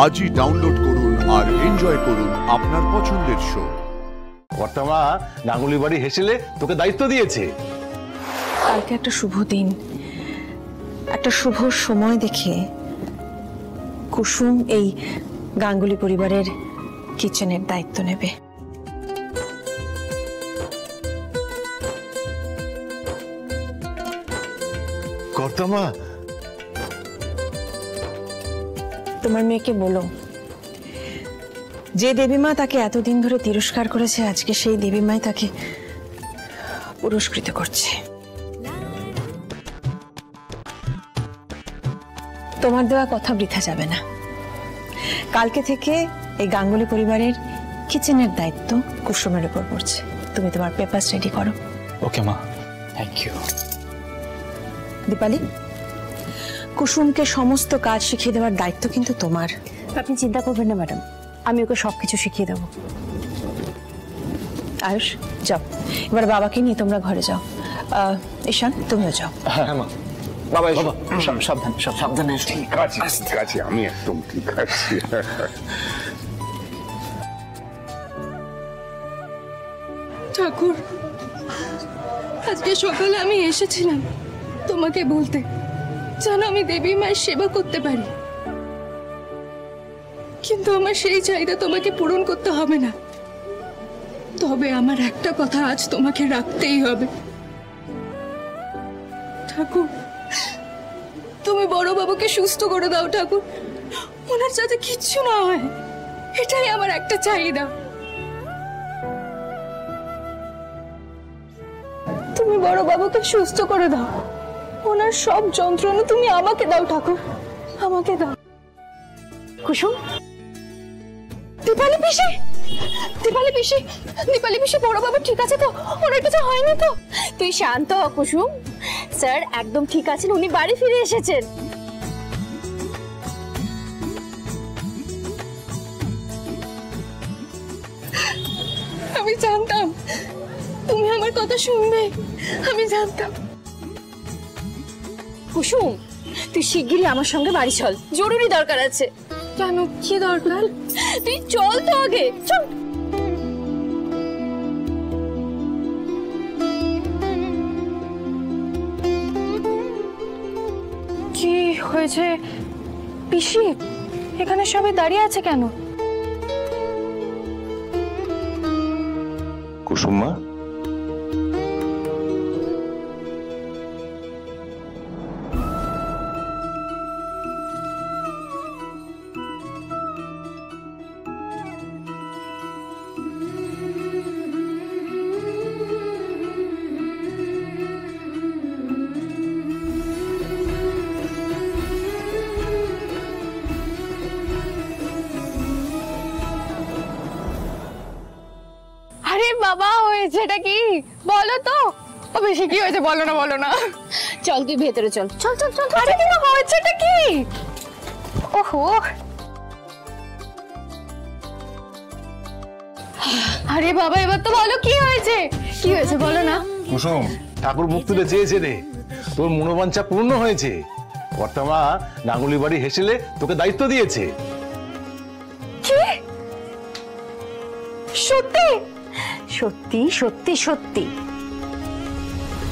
আজই ডাউনলোড করুন আর এনজয় করুন আপনার পছন্দের শো। কর্তামা গাঙ্গুলি বাড়ি হেসেলে তোকে দায়িত্ব দিয়েছে। কালকে একটা শুভ দিন, একটা শুভ সময় দেখে কুসুম এই গাঙ্গুলি পরিবারের কিচেনের দায়িত্ব নেবে। কর্তামা, তোমার মেয়েকে বলো, যে দেবীমা তাকে এতদিন ধরে তিরস্কার করেছে, আজকে সেই দেবীমাই তাকে পুরস্কৃত করছে। তোমার দেওয়া কথা বৃথা যাবে না। কালকে থেকে এই গাঙ্গুলি পরিবারের কিচেনের দায়িত্ব কুসুমের উপর পড়ছে। তুমি তোমার পেপারস রেডি করো। ওকে মা, থ্যাংক ইউ। দীপালি, কুসুমকে সমস্ত কাজ শিখিয়ে দেওয়ার দায়িত্ব কিন্তু তোমার। আপনি চিন্তা করবেন না ম্যাডাম, আমি ওকে সবকিছু শিখিয়ে দেবো। আয়ুষ, যাও এবার বাবাকে নিয়ে তোমরা ঘরে যাও। ঈশান, তুমিও যাও। হ্যাঁ মা। বাবা সাবধান সাবধানে। ঠিক আছে, আমি একদম ঠিক আছি। ঠাকুর, আজকে সকালে আমি এসেছিলাম তোমাকে বলতে, জানো আমি দেবী মায়ের সেবা করতে পারি, কিন্তু আমার সেই চাহিদা তোমাকে পূরণ করতে হবে না। তবে আমার একটা কথা আজ তোমাকে রাখতেই হবে। ঠাকুর, তুমি বড় বাবুকে সুস্থ করে দাও ঠাকুর, ওনার যাতে কিচ্ছু না হয়, এটাই আমার একটা চাহিদা। তুমি বড় বাবুকে সুস্থ করে দাও, ওনার সব যন্ত্রণা তুমি আমাকে দাও ঠাকুর, আমাকে দাও। কুসুম, দীপালি পিসি, দীপালি পিসি, দীপালি পিসি, বড় বাবু ঠিক আছে তো? ওনার কিছু হয়নি তো? তুই শান্ত হ কুসুম, স্যার একদম ঠিক আছেন, উনি বাড়ি ফিরে এসেছেন। আমি জানতাম তুমি আমার কথা শুনবে, আমি জানতাম। কুসুম, তুই শিগগিরই আমার সঙ্গে বাড়ি চল, জরুরি দরকার আছে। কেন, কি দরকার? তুই চল তো আগে, চল। কি হয়েছে পিসি? এখানে সবাই দাঁড়িয়ে আছে কেন? কুসুমা, আরে বাবা, হয়েছেটা কি বলো তো? ও বেশি কি হয়েছে বলো না, বলো না। চল তুই ভেতরে চল, চল চল চল। আরে কিন্তু হয়েছেটা কি? ওহো, আরে বাবা এবার তো বলো কি হয়েছে, কি হয়েছে বলো না। কুসুম, ঠাকুর মুখ তুলে চেয়েছে রে, তোর মনোবাঞ্ছা পূর্ণ হয়েছে। কর্তামা গাঙ্গুলি বাড়ি হেসেলে তোকে দায়িত্ব দিয়েছে। কি সত্যি? সত্যি সত্যি সত্যি।